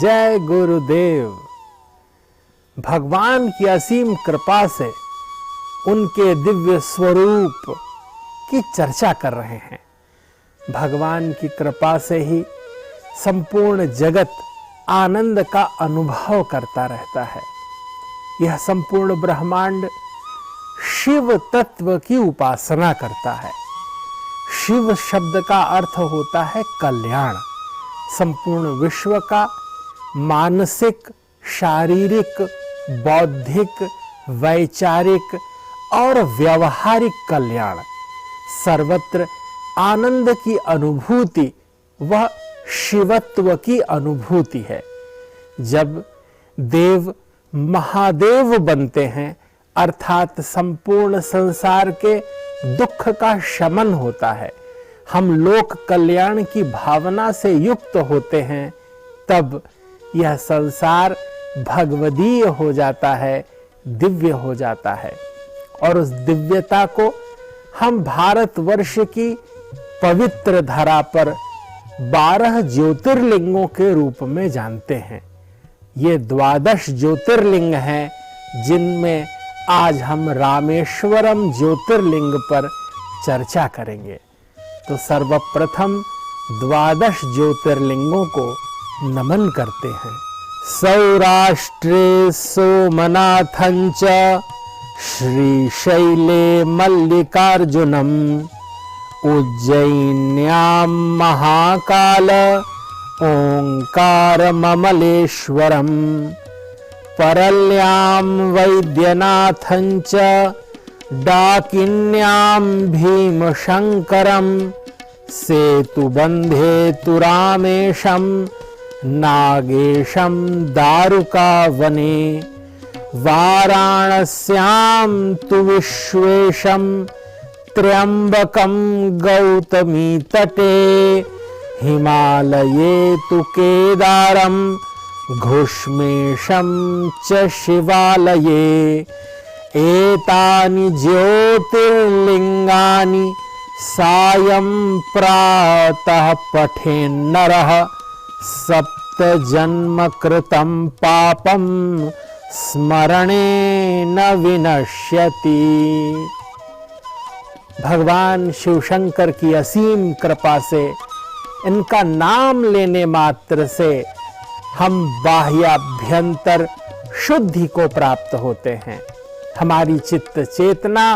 जय गुरुदेव। भगवान की असीम कृपा से उनके दिव्य स्वरूप की चर्चा कर रहे हैं। भगवान की कृपा से ही संपूर्ण जगत आनंद का अनुभव करता रहता है। यह संपूर्ण ब्रह्मांड शिव तत्व की उपासना करता है। शिव शब्द का अर्थ होता है कल्याण। संपूर्ण विश्व का मानसिक, शारीरिक, बौद्धिक, वैचारिक और व्यवहारिक कल्याण, सर्वत्र आनंद की अनुभूति वह शिवत्व की अनुभूति है। जब देव महादेव बनते हैं अर्थात संपूर्ण संसार के दुख का शमन होता है, हम लोक कल्याण की भावना से युक्त होते हैं, तब यह संसार भगवदीय हो जाता है, दिव्य हो जाता है। और उस दिव्यता को हम भारतवर्ष की पवित्र धरा पर 12 ज्योतिर्लिंगों के रूप में जानते हैं। ये 12 ज्योतिर्लिंग हैं जिनमें आज हम रामेश्वरम ज्योतिर्लिंग पर चर्चा करेंगे। तो सर्वप्रथम 12 ज्योतिर्लिंगों को नमन करते हैं। सौराष्ट्रे सोमनाथंच श्रीशैले मल्लिकार्जुनम उज्जैन्यां महाकाल ओंकारममलेश्वरम परल्यां वैद्यनाथंच डाकिन्यां भीमशंकरम सेतुबंधे तु रामेशं नागेशं दारुकावने वाराणस्यां तु विश्वेशं त्र्यंबकं गौतमी तटे हिमालये तु केदारं घुष्मेशं च शिवालये एतानि ज्योतिर्लिंगानि सायं प्रातः पठेन्नरः सप्त जन्म कृतं पापं स्मरणेन विनश्यति। भगवान शिव शंकर की असीम कृपा से इनका नाम लेने मात्र से हम बाह्याभ्यंतर शुद्धि को प्राप्त होते हैं। हमारी चित्त चेतना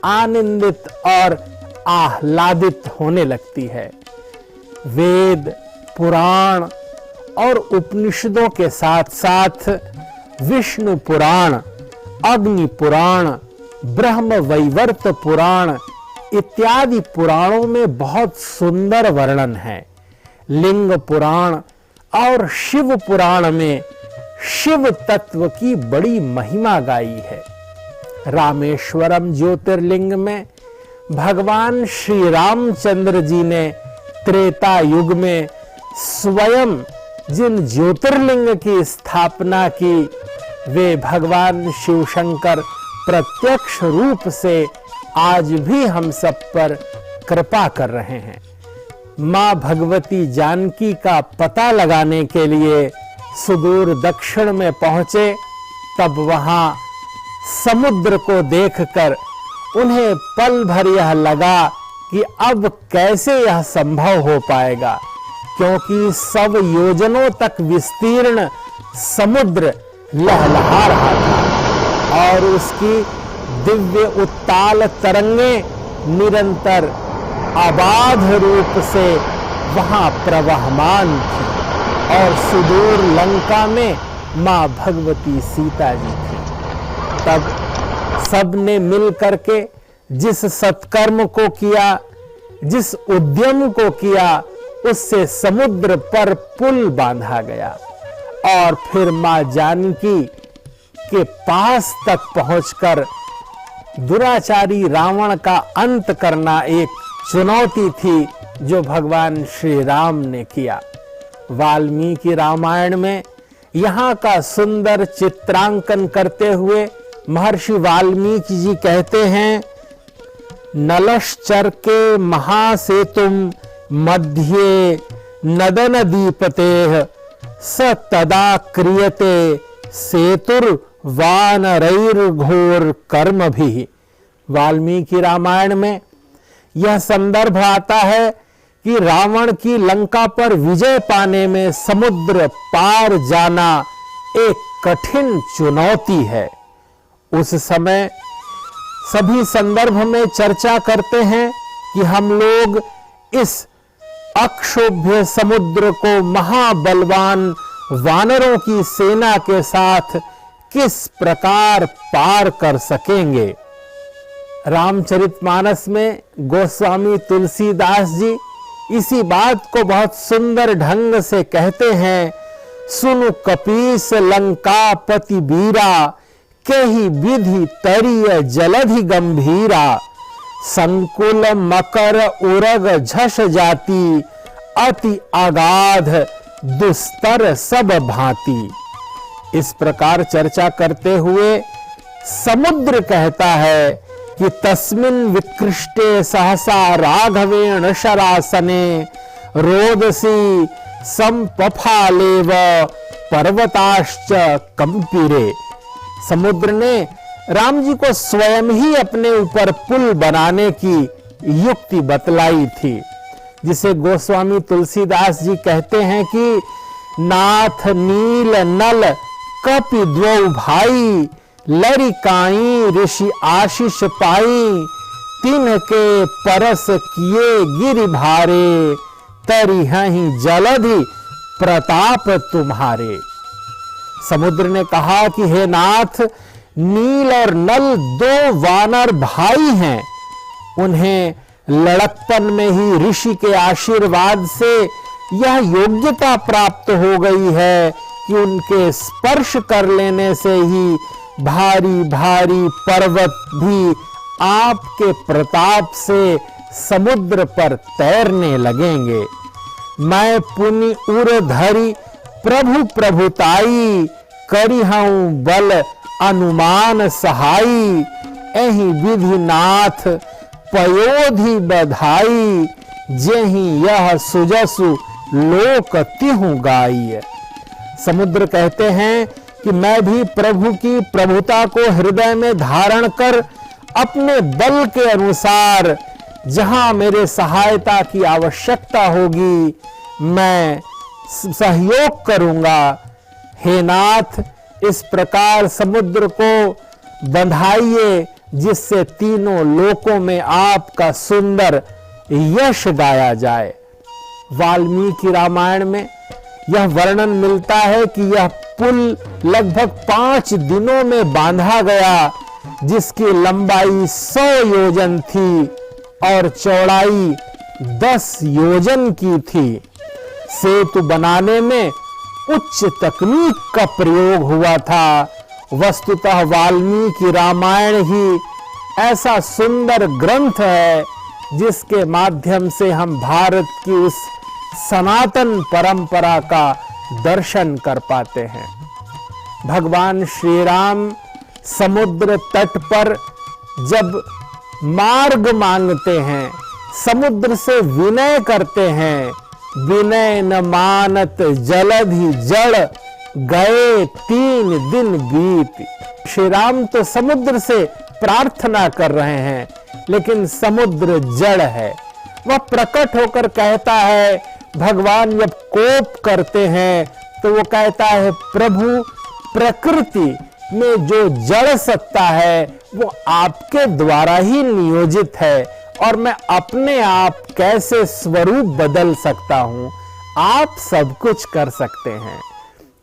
आनंदित और आह्लादित होने लगती है। वेद, पुराण और उपनिषदों के साथ साथ विष्णु पुराण, अग्नि पुराण, ब्रह्म वैवर्त पुराण इत्यादि पुराणों में बहुत सुंदर वर्णन है। लिंग पुराण और शिव पुराण में शिव तत्व की बड़ी महिमा गाई है। रामेश्वरम ज्योतिर्लिंग में भगवान श्री रामचंद्र जी ने त्रेता युग में स्वयं जिन ज्योतिर्लिंग की स्थापना की, वे भगवान शिव शंकर प्रत्यक्ष रूप से आज भी हम सब पर कृपा कर रहे हैं। मां भगवती जानकी का पता लगाने के लिए सुदूर दक्षिण में पहुंचे, तब वहां समुद्र को देखकर उन्हें पल भर यह लगा कि अब कैसे यह संभव हो पाएगा, क्योंकि सब योजनों तक विस्तीर्ण समुद्र लहलहा रहा था और उसकी दिव्य उत्ताल तरंगें निरंतर अबाध रूप से वहां प्रवहमान थी। और सुदूर लंका में मां भगवती सीता जी थी। तब सबने मिल करके जिस सत्कर्म को किया, जिस उद्यम को किया, उससे समुद्र पर पुल बांधा गया और फिर मां जानकी के पास तक पहुंचकर दुराचारी रावण का अंत करना एक चुनौती थी जो भगवान श्री राम ने किया। वाल्मीकि रामायण में यहाँ का सुंदर चित्रांकन करते हुए महर्षि वाल्मीकि जी कहते हैं, नलश्चर के महासेतुम मध्ये नदन दीपतेह स तदा क्रियते सेतुर्वानरैर्घोर कर्म भी। वाल्मीकि रामायण में यह संदर्भ आता है कि रावण की लंका पर विजय पाने में समुद्र पार जाना एक कठिन चुनौती है। उस समय सभी संदर्भ में चर्चा करते हैं कि हम लोग इस अक्षोभ्य समुद्र को महाबलवान वानरों की सेना के साथ किस प्रकार पार कर सकेंगे। रामचरितमानस में गोस्वामी तुलसीदास जी इसी बात को बहुत सुंदर ढंग से कहते हैं। सुनु कपीस लंकापति बीरा, केहि विधि तरिय जलधि गंभीरा। संकुल मकर उरग झष जाति, अति अगाध दुस्तर सब भांति। इस प्रकार चर्चा करते हुए समुद्र कहता है कि तस्मिन् विकृष्टे सहसा राघवेण शरासने, रोदसी संपफालेव पर्वताश्च कंपिरे। समुद्र ने राम जी को स्वयं ही अपने ऊपर पुल बनाने की युक्ति बतलाई थी, जिसे गोस्वामी तुलसीदास जी कहते हैं कि नाथ नील नल कपि द्वौ भाई, लरिकाई ऋषि आशीष पाई। तिनके परस किए गिरि भारे, तरिहहि जलधि प्रताप तुम्हारे। समुद्र ने कहा कि हे नाथ, नील और नल दो वानर भाई हैं। उन्हें लड़कपन में ही ऋषि के आशीर्वाद से यह योग्यता प्राप्त हो गई है कि उनके स्पर्श कर लेने से ही भारी भारी पर्वत भी आपके प्रताप से समुद्र पर तैरने लगेंगे। मैं पुनि उर धरी प्रभु प्रभुताई, करिहऊं बल अनुमान सहाई। एहि विधि नाथ पयोधि बधाई, जेहि यह सुजसु लोक तिहु गाई। समुद्र कहते हैं कि मैं भी प्रभु की प्रभुता को हृदय में धारण कर अपने बल के अनुसार जहां मेरे सहायता की आवश्यकता होगी मैं सहयोग करूंगा। हे नाथ, इस प्रकार समुद्र को बंधाइए जिससे तीनों लोकों में आपका सुंदर यश गाया जाए। वाल्मीकि रामायण में यह वर्णन मिलता है कि यह पुल लगभग 5 दिनों में बांधा गया, जिसकी लंबाई 100 योजन थी और चौड़ाई 10 योजन की थी। सेतु बनाने में उच्च तकनीक का प्रयोग हुआ था। वस्तुतः वाल्मीकि रामायण ही ऐसा सुंदर ग्रंथ है जिसके माध्यम से हम भारत की उस सनातन परंपरा का दर्शन कर पाते हैं। भगवान श्री राम समुद्र तट पर जब मार्ग मांगते हैं, समुद्र से विनय करते हैं, विनय न मानत जलधि जड़, गए 3 दिन बीत। श्री राम तो समुद्र से प्रार्थना कर रहे हैं, लेकिन समुद्र जड़ है। वह प्रकट होकर कहता है, भगवान जब कोप करते हैं तो वो कहता है, प्रभु प्रकृति में जो जड़ सत्ता है वो आपके द्वारा ही नियोजित है और मैं अपने आप कैसे स्वरूप बदल सकता हूं, आप सब कुछ कर सकते हैं।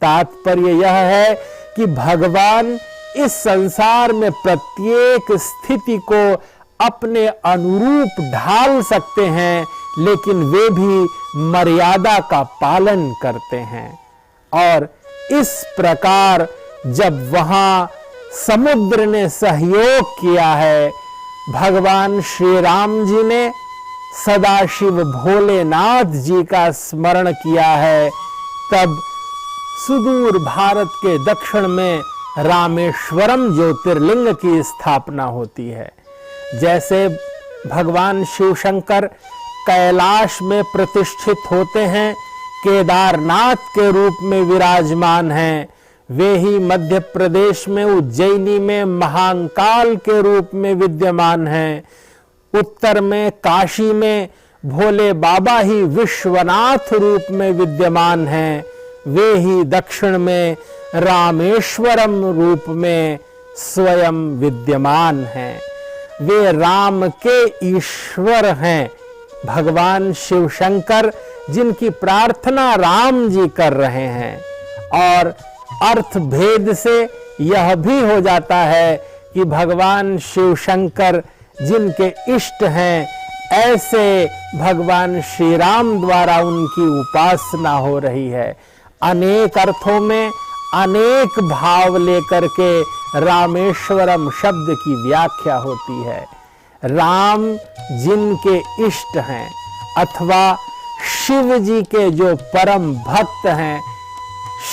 तात्पर्य यह है कि भगवान इस संसार में प्रत्येक स्थिति को अपने अनुरूप ढाल सकते हैं, लेकिन वे भी मर्यादा का पालन करते हैं। और इस प्रकार जब वहां समुद्र ने सहयोग किया है, भगवान श्री राम जी ने सदाशिव भोलेनाथ जी का स्मरण किया है, तब सुदूर भारत के दक्षिण में रामेश्वरम ज्योतिर्लिंग की स्थापना होती है। जैसे भगवान शिव शंकर कैलाश में प्रतिष्ठित होते हैं, केदारनाथ के रूप में विराजमान हैं, वे ही मध्य प्रदेश में उज्जैनी में महाकाल के रूप में विद्यमान हैं। उत्तर में काशी में भोले बाबा ही विश्वनाथ रूप में विद्यमान हैं। वे ही दक्षिण में रामेश्वरम रूप में स्वयं विद्यमान हैं। वे राम के ईश्वर हैं। भगवान शिव शंकर जिनकी प्रार्थना राम जी कर रहे हैं। और अर्थ भेद से यह भी हो जाता है कि भगवान शिव शंकर जिनके इष्ट हैं, ऐसे भगवान श्री राम द्वारा उनकी उपासना हो रही है। अनेक अर्थों में अनेक भाव लेकर के रामेश्वरम शब्द की व्याख्या होती है। राम जिनके इष्ट हैं अथवा शिव जी के जो परम भक्त हैं,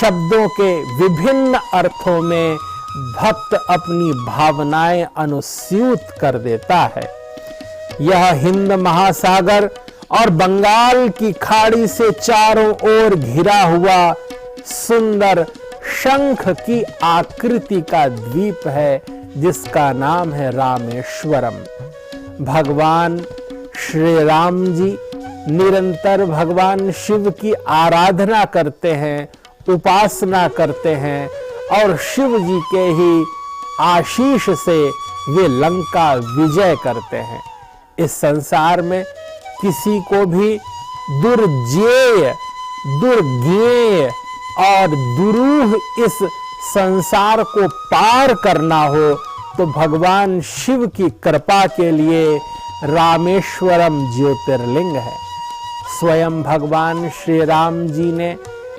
शब्दों के विभिन्न अर्थों में भक्त अपनी भावनाएं अनुस्यूत कर देता है। यह हिंद महासागर और बंगाल की खाड़ी से चारों ओर घिरा हुआ सुंदर शंख की आकृति का द्वीप है, जिसका नाम है रामेश्वरम। भगवान श्री राम जी निरंतर भगवान शिव की आराधना करते हैं, उपासना करते हैं और शिव जी के ही आशीष से वे लंका विजय करते हैं। इस संसार में किसी को भी दुर्जेय, दुर्ज्ञेय और दुरूह इस संसार को पार करना हो तो भगवान शिव की कृपा के लिए रामेश्वरम ज्योतिर्लिंग है। स्वयं भगवान श्री राम जी ने,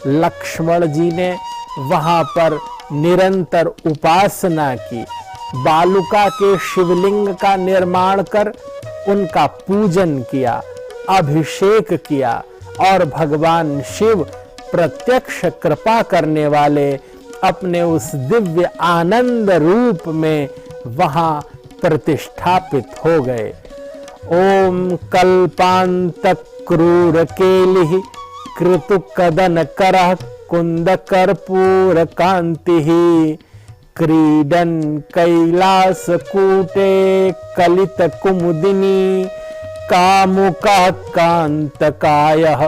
लक्ष्मण जी ने वहां पर निरंतर उपासना की। बालुका के शिवलिंग का निर्माण कर उनका पूजन किया, अभिषेक किया और भगवान शिव प्रत्यक्ष कृपा करने वाले अपने उस दिव्य आनंद रूप में वहां प्रतिष्ठापित हो गए। ओम कल्पांत क्रूर केलिः कृतु कदन करः कुंद कर्पूर कांतिः क्रीडन कैलास कूटे कलित कुमुदिनी कामुकः कांतकायः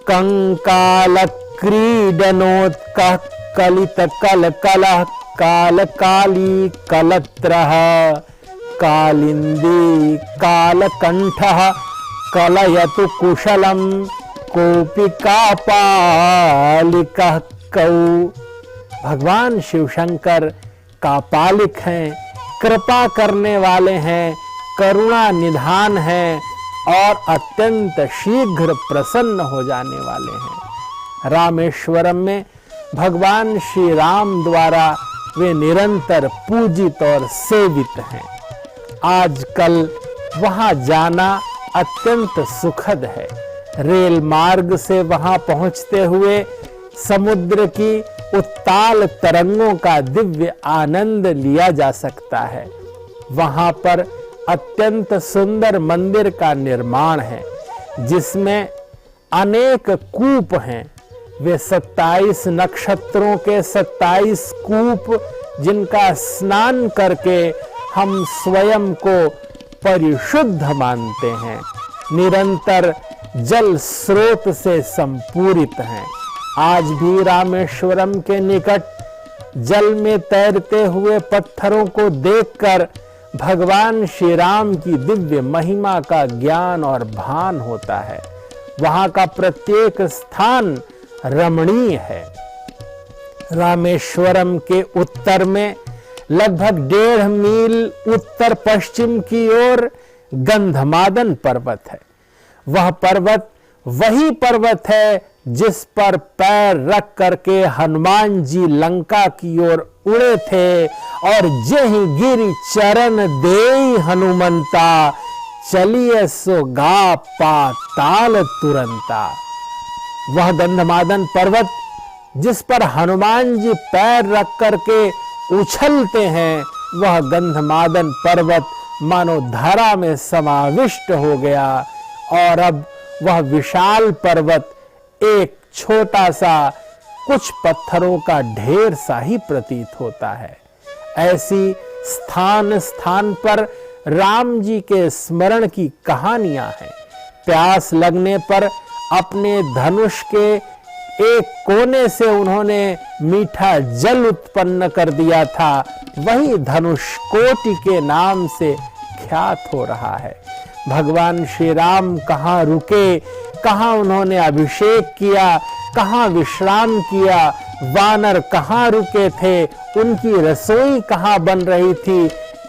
कंकाल क्रीडनोत्कः कलित कलकलः कालकाली कलत्रः कालिंदी कालकंठः कलयतु कुशलम कोपिका पालिकः कौ। भगवान शिव शंकर कापालिक हैं, कृपा करने वाले हैं, करुणा निधान हैं और अत्यंत शीघ्र प्रसन्न हो जाने वाले हैं। रामेश्वरम में भगवान श्री राम द्वारा वे निरंतर पूजित और सेवित हैं। आजकल वहां जाना अत्यंत सुखद है। रेल मार्ग से वहां पहुंचते हुए समुद्र की उत्ताल तरंगों का दिव्य आनंद लिया जा सकता है। वहां पर अत्यंत सुंदर मंदिर का निर्माण है, जिसमें अनेक कूप हैं। वे 27 नक्षत्रों के 27 कूप, जिनका स्नान करके हम स्वयं को परिशुद्ध मानते हैं, निरंतर जल स्रोत से संपूरित हैं। आज भी रामेश्वरम के निकट जल में तैरते हुए पत्थरों को देखकर भगवान श्री राम की दिव्य महिमा का ज्ञान और भान होता है। वहां का प्रत्येक स्थान रमणीय है। रामेश्वरम के उत्तर में लगभग 1.5 मील उत्तर पश्चिम की ओर गंधमादन पर्वत है। वह पर्वत वही पर्वत है जिस पर पैर रख करके हनुमान जी लंका की ओर उड़े थे और जेहि गिरि चरण देई हनुमंता चलिए सो गा पाताल तुरंता। वह गंधमादन पर्वत जिस पर हनुमान जी पैर रख करके उछलते हैं, वह गंधमादन पर्वत मानो धरा में समाविष्ट हो गया और अब वह विशाल पर्वत एक छोटा सा, कुछ पत्थरों का ढेर सा ही प्रतीत होता है। ऐसी स्थान स्थान पर राम जी के स्मरण की कहानियां हैं। प्यास लगने पर अपने धनुष के एक कोने से उन्होंने मीठा जल उत्पन्न कर दिया था, वही धनुष कोटि के नाम से ख्यात हो रहा है। भगवान श्री राम कहाँ रुके, कहाँ उन्होंने अभिषेक किया, कहाँ विश्राम किया, वानर कहाँ रुके थे, उनकी रसोई कहाँ बन रही थी,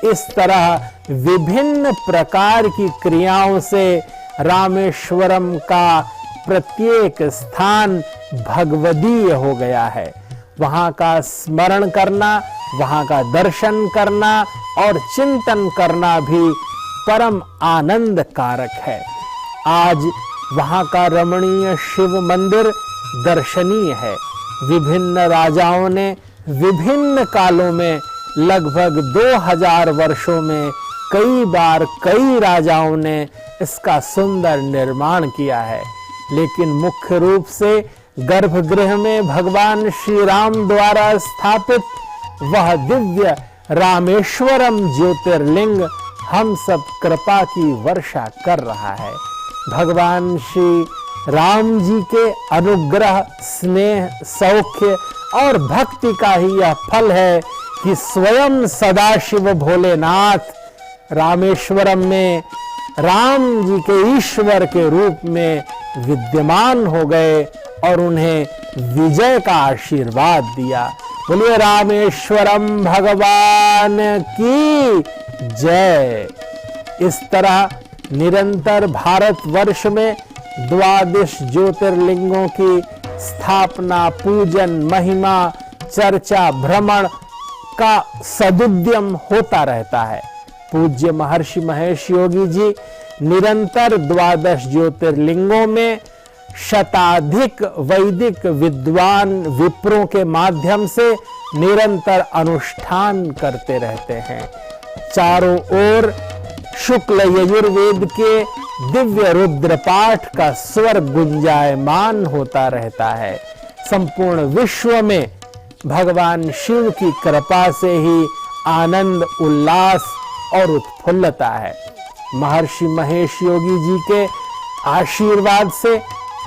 इस तरह विभिन्न प्रकार की क्रियाओं से रामेश्वरम का प्रत्येक स्थान भगवदीय हो गया है। वहां का स्मरण करना, वहां का दर्शन करना और चिंतन करना भी परम आनंद कारक है। आज वहां का रमणीय शिव मंदिर दर्शनीय है। विभिन्न राजाओं ने विभिन्न कालों में लगभग 2000 वर्षों में कई बार कई राजाओं ने इसका सुंदर निर्माण किया है, लेकिन मुख्य रूप से गर्भगृह में भगवान श्री राम द्वारा स्थापित वह दिव्य रामेश्वरम ज्योतिर्लिंग हम सब कृपा की वर्षा कर रहा है। भगवान श्री राम जी के अनुग्रह, स्नेह, सौख्य और भक्ति का ही यह फल है कि स्वयं सदाशिव भोलेनाथ रामेश्वरम में राम जी के ईश्वर के रूप में विद्यमान हो गए और उन्हें विजय का आशीर्वाद दिया। बोलिए रामेश्वरम भगवान की जय। इस तरह निरंतर भारतवर्ष में 12 ज्योतिर्लिंगों की स्थापना, पूजन, महिमा, चर्चा, भ्रमण का सदुद्यम होता रहता है। पूज्य महर्षि महेश योगी जी निरंतर 12 ज्योतिर्लिंगों में शताधिक वैदिक विद्वान विप्रों के माध्यम से निरंतर अनुष्ठान करते रहते हैं। चारों ओर शुक्ल यजुर्वेद के दिव्य रुद्र पाठ का स्वर गुंजायमान होता रहता है। संपूर्ण विश्व में भगवान शिव की कृपा से ही आनंद, उल्लास और उत्फुल्लता है। महर्षि महेश योगी जी के आशीर्वाद से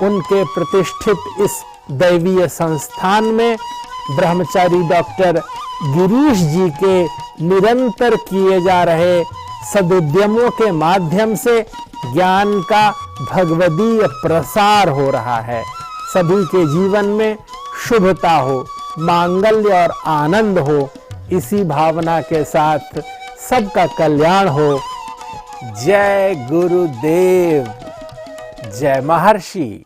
उनके प्रतिष्ठित इस दैवीय संस्थान में ब्रह्मचारी डॉक्टर गिरीश जी के निरंतर किए जा रहे सदुद्यमों के माध्यम से ज्ञान का भगवदीय प्रसार हो रहा है। सभी के जीवन में शुभता हो, मांगल्य और आनंद हो, इसी भावना के साथ सबका कल्याण हो। जय गुरुदेव, जय महर्षि।